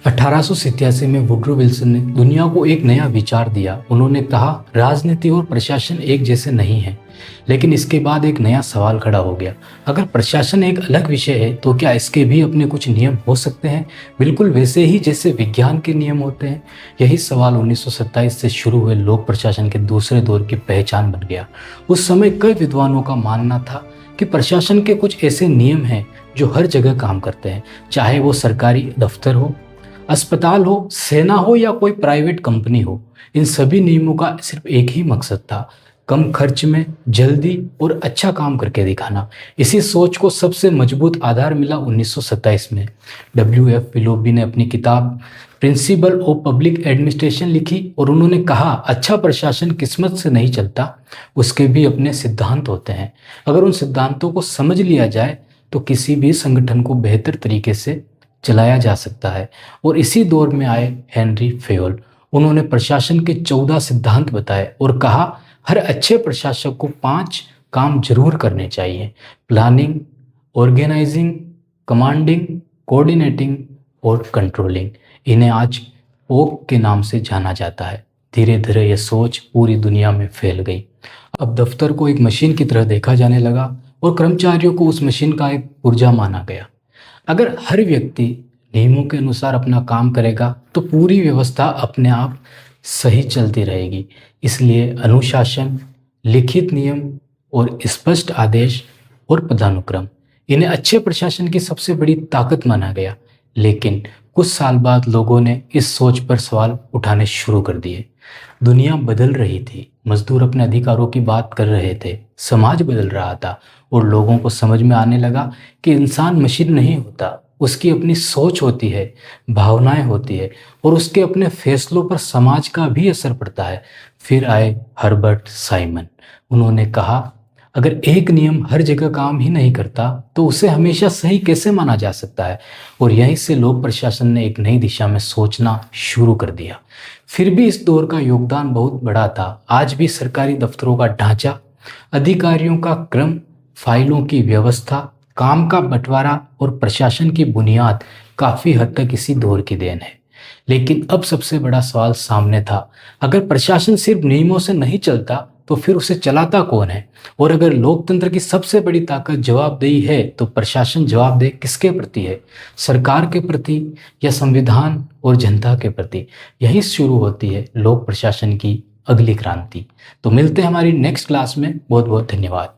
1887 में Woodrow Wilson ने दुनिया को एक नया विचार दिया। उन्होंने कहा, राजनीति और प्रशासन एक जैसे नहीं हैं। लेकिन इसके बाद एक नया सवाल खड़ा हो गया। अगर प्रशासन एक अलग विषय है तो क्या इसके भी अपने कुछ नियम हो सकते हैं, बिल्कुल वैसे ही जैसे विज्ञान के नियम होते हैं? यही सवाल 1927 से शुरू हुए लोक प्रशासन के दूसरे दौर की पहचान बन गया। उस समय कई विद्वानों का मानना था कि प्रशासन के कुछ ऐसे नियम हैं जो हर जगह काम करते हैं, चाहे वो सरकारी दफ्तर हो, अस्पताल हो, सेना हो या कोई प्राइवेट कंपनी हो। इन सभी नियमों का सिर्फ एक ही मकसद था, कम खर्च में जल्दी और अच्छा काम करके दिखाना। इसी सोच को सबसे मजबूत आधार मिला 1927 में। WF विलोबी ने अपनी किताब प्रिंसिपल ऑफ पब्लिक एडमिनिस्ट्रेशन लिखी और उन्होंने कहा, अच्छा प्रशासन किस्मत से नहीं चलता, उसके भी अपने सिद्धांत होते हैं। अगर उन सिद्धांतों को समझ लिया जाए तो किसी भी संगठन को बेहतर तरीके से चलाया जा सकता है। और इसी दौर में आए हेनरी फेयोल। उन्होंने प्रशासन के 14 सिद्धांत बताए और कहा, हर अच्छे प्रशासक को 5 काम जरूर करने चाहिए: प्लानिंग, ऑर्गेनाइजिंग, कमांडिंग, कोऑर्डिनेटिंग और कंट्रोलिंग। इन्हें आज ओक के नाम से जाना जाता है। धीरे धीरे यह सोच पूरी दुनिया में फैल गई। अब दफ्तर को एक मशीन की तरह देखा जाने लगा और कर्मचारियों को उस मशीन का एक पुर्जा माना गया। अगर हर व्यक्ति नियमों के अनुसार अपना काम करेगा तो पूरी व्यवस्था अपने आप सही चलती रहेगी। इसलिए अनुशासन, लिखित नियम और स्पष्ट आदेश और पदानुक्रम, इन्हें अच्छे प्रशासन की सबसे बड़ी ताकत माना गया। लेकिन कुछ साल बाद लोगों ने इस सोच पर सवाल उठाने शुरू कर दिए। दुनिया बदल रही थी, मजदूर अपने अधिकारों की बात कर रहे थे, समाज बदल रहा था और लोगों को समझ में आने लगा कि इंसान मशीन नहीं होता, उसकी अपनी सोच होती है, भावनाएं होती है और उसके अपने फैसलों पर समाज का भी असर पड़ता है। फिर आए हर्बर्ट साइमन। उन्होंने कहा, अगर एक नियम हर जगह काम ही नहीं करता तो उसे हमेशा सही कैसे माना जा सकता है? और यहीं से लोक प्रशासन ने एक नई दिशा में सोचना शुरू कर दिया। फिर भी इस दौर का योगदान बहुत बड़ा था। आज भी सरकारी दफ्तरों का ढांचा, अधिकारियों का क्रम, फाइलों की व्यवस्था, काम का बंटवारा और प्रशासन की बुनियाद काफ़ी हद तक इसी दौर की देन है। लेकिन अब सबसे बड़ा सवाल सामने था। अगर प्रशासन सिर्फ नियमों से नहीं चलता तो फिर उसे चलाता कौन है? और अगर लोकतंत्र की सबसे बड़ी ताकत जवाबदेही है तो प्रशासन जवाबदेह किसके प्रति है? सरकार के प्रति या संविधान और जनता के प्रति? यही शुरू होती है लोक प्रशासन की अगली क्रांति। तो मिलते हैं हमारी नेक्स्ट क्लास में। बहुत बहुत धन्यवाद।